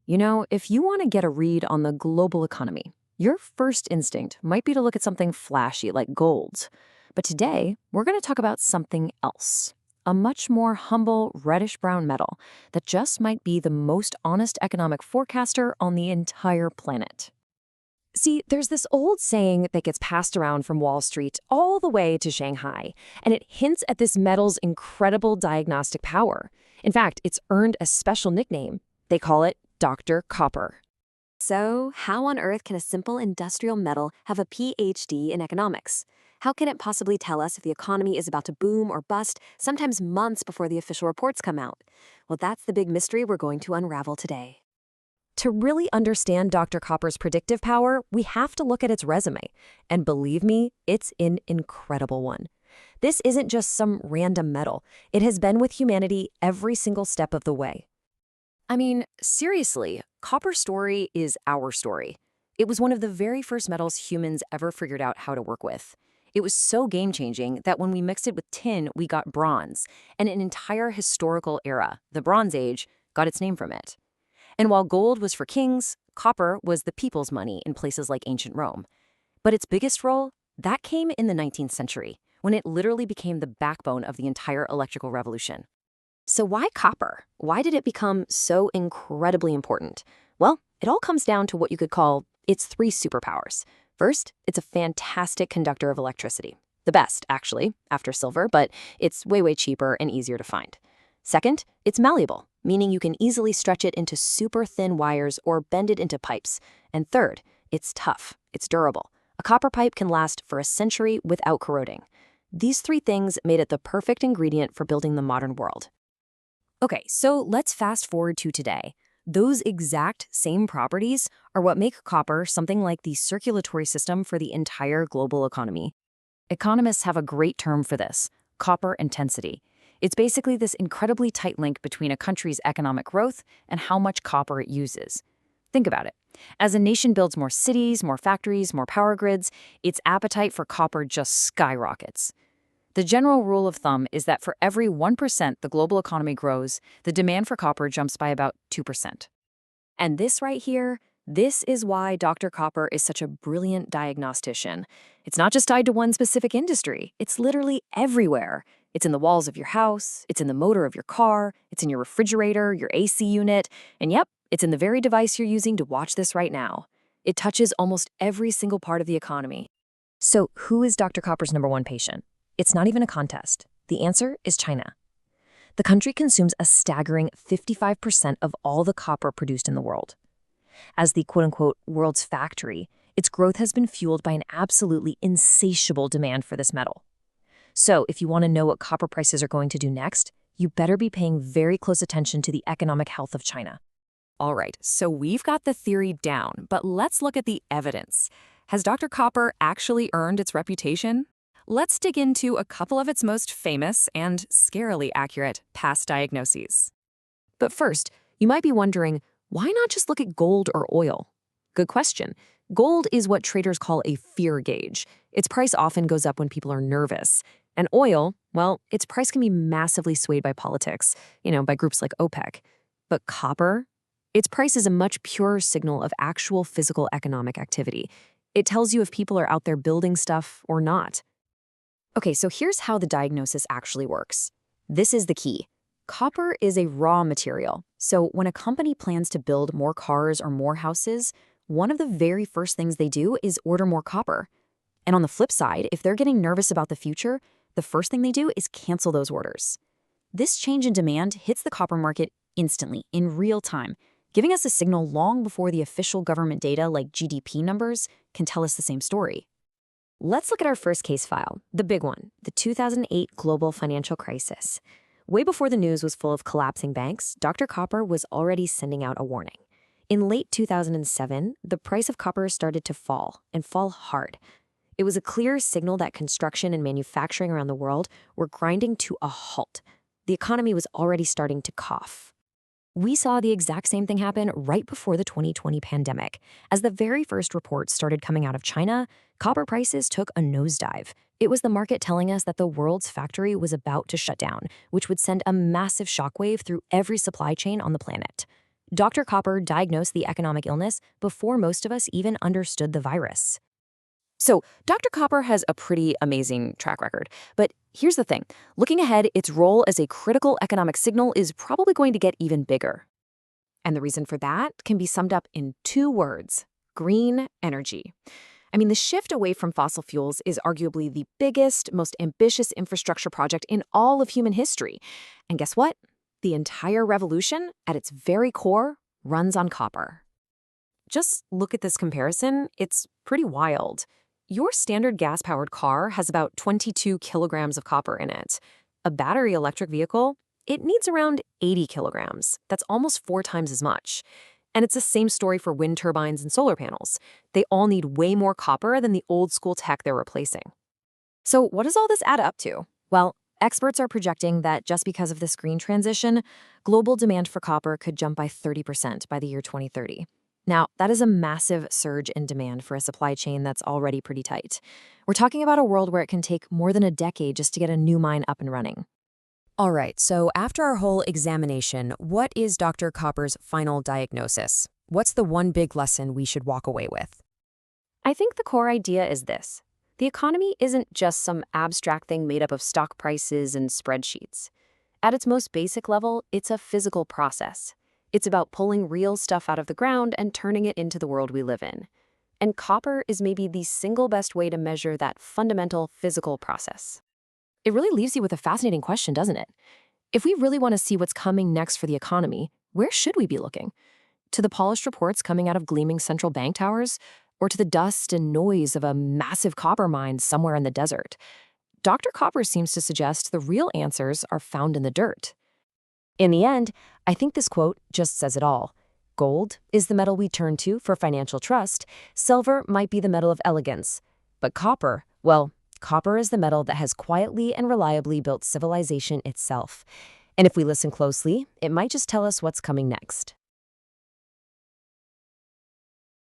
If you want to get a read on the global economy, your first instinct might be to look at something flashy like gold. But today, we're going to talk about something else. A much more humble reddish-brown metal that just might be the most honest economic forecaster on the entire planet. See, there's this old saying that gets passed around from Wall Street all the way to Shanghai, and it hints at this metal's incredible diagnostic power. In fact, it's earned a special nickname. They call it Dr. Copper. So, how on earth can a simple industrial metal have a PhD in economics? How can it possibly tell us if the economy is about to boom or bust, sometimes months before the official reports come out? Well, that's the big mystery we're going to unravel today. To really understand Dr. Copper's predictive power, we have to look at its resume. And believe me, it's an incredible one. This isn't just some random metal. It has been with humanity every single step of the way. I mean, seriously, copper's story is our story. It was one of the very first metals humans ever figured out how to work with. It was so game-changing that when we mixed it with tin, we got bronze, and an entire historical era, the Bronze Age, got its name from it. And while gold was for kings, copper was the people's money in places like ancient Rome. But its biggest role, that came in the 19th century, when it literally became the backbone of the entire electrical revolution. So why copper? Why did it become so incredibly important? Well, it all comes down to what you could call its three superpowers. First, it's a fantastic conductor of electricity. The best, actually, after silver, but it's way cheaper and easier to find. Second, it's malleable, meaning you can easily stretch it into super thin wires or bend it into pipes. And third, it's tough, it's durable. A copper pipe can last for a century without corroding. These three things made it the perfect ingredient for building the modern world. Okay, so let's fast forward to today. Those exact same properties are what make copper something like the circulatory system for the entire global economy. Economists have a great term for this: copper intensity. It's basically this incredibly tight link between a country's economic growth and how much copper it uses. Think about it. As a nation builds more cities, more factories, more power grids, its appetite for copper just skyrockets. The general rule of thumb is that for every 1% the global economy grows, the demand for copper jumps by about 2%. And this right here, this is why Dr. Copper is such a brilliant diagnostician. It's not just tied to one specific industry, it's literally everywhere. It's in the walls of your house, it's in the motor of your car, it's in your refrigerator, your AC unit, and yep, it's in the very device you're using to watch this right now. It touches almost every single part of the economy. So who is Dr. Copper's number one patient? It's not even a contest. The answer is China. The country consumes a staggering 55% of all the copper produced in the world. As the quote-unquote world's factory, its growth has been fueled by an absolutely insatiable demand for this metal. So if you want to know what copper prices are going to do next, you better be paying very close attention to the economic health of China. All right, so we've got the theory down, but let's look at the evidence. Has Dr. Copper actually earned its reputation? Let's dig into a couple of its most famous and scarily accurate past diagnoses. But first, you might be wondering, why not just look at gold or oil? Good question. Gold is what traders call a fear gauge. Its price often goes up when people are nervous. And oil, well, its price can be massively swayed by politics, by groups like OPEC. But copper? Its price is a much purer signal of actual physical economic activity. It tells you if people are out there building stuff or not. Okay, so here's how the diagnosis actually works. This is the key. Copper is a raw material. So when a company plans to build more cars or more houses, one of the very first things they do is order more copper. And on the flip side, if they're getting nervous about the future, the first thing they do is cancel those orders. This change in demand hits the copper market instantly, in real time, giving us a signal long before the official government data like GDP numbers can tell us the same story. Let's look at our first case file, the big one, the 2008 global financial crisis. Way before the news was full of collapsing banks, Dr. Copper was already sending out a warning. In late 2007, the price of copper started to fall, and fall hard. It was a clear signal that construction and manufacturing around the world were grinding to a halt. The economy was already starting to cough. We saw the exact same thing happen right before the 2020 pandemic. As the very first reports started coming out of China, copper prices took a nosedive. It was the market telling us that the world's factory was about to shut down, which would send a massive shockwave through every supply chain on the planet. Dr. Copper diagnosed the economic illness before most of us even understood the virus. So, Dr. Copper has a pretty amazing track record. But here's the thing. Looking ahead, its role as a critical economic signal is probably going to get even bigger. And the reason for that can be summed up in two words: green energy. I mean, the shift away from fossil fuels is arguably the biggest, most ambitious infrastructure project in all of human history. And guess what? The entire revolution, at its very core, runs on copper. Just look at this comparison. It's pretty wild. Your standard gas-powered car has about 22 kilograms of copper in it. A battery electric vehicle, it needs around 80 kilograms. That's almost 4 times as much. And it's the same story for wind turbines and solar panels. They all need way more copper than the old-school tech they're replacing. So what does all this add up to? Well, experts are projecting that just because of this green transition, global demand for copper could jump by 30% by the year 2030. Now, that is a massive surge in demand for a supply chain that's already pretty tight. We're talking about a world where it can take more than a decade just to get a new mine up and running. All right, so after our whole examination, what is Dr. Copper's final diagnosis? What's the one big lesson we should walk away with? I think the core idea is this. The economy isn't just some abstract thing made up of stock prices and spreadsheets. At its most basic level, it's a physical process. It's about pulling real stuff out of the ground and turning it into the world we live in. And copper is maybe the single best way to measure that fundamental physical process. It really leaves you with a fascinating question, doesn't it? If we really want to see what's coming next for the economy, where should we be looking? To the polished reports coming out of gleaming central bank towers? Or to the dust and noise of a massive copper mine somewhere in the desert? Dr. Copper seems to suggest the real answers are found in the dirt. In the end, I think this quote just says it all. Gold is the metal we turn to for financial trust. Silver might be the metal of elegance. But copper, well, copper is the metal that has quietly and reliably built civilization itself. And if we listen closely, it might just tell us what's coming next.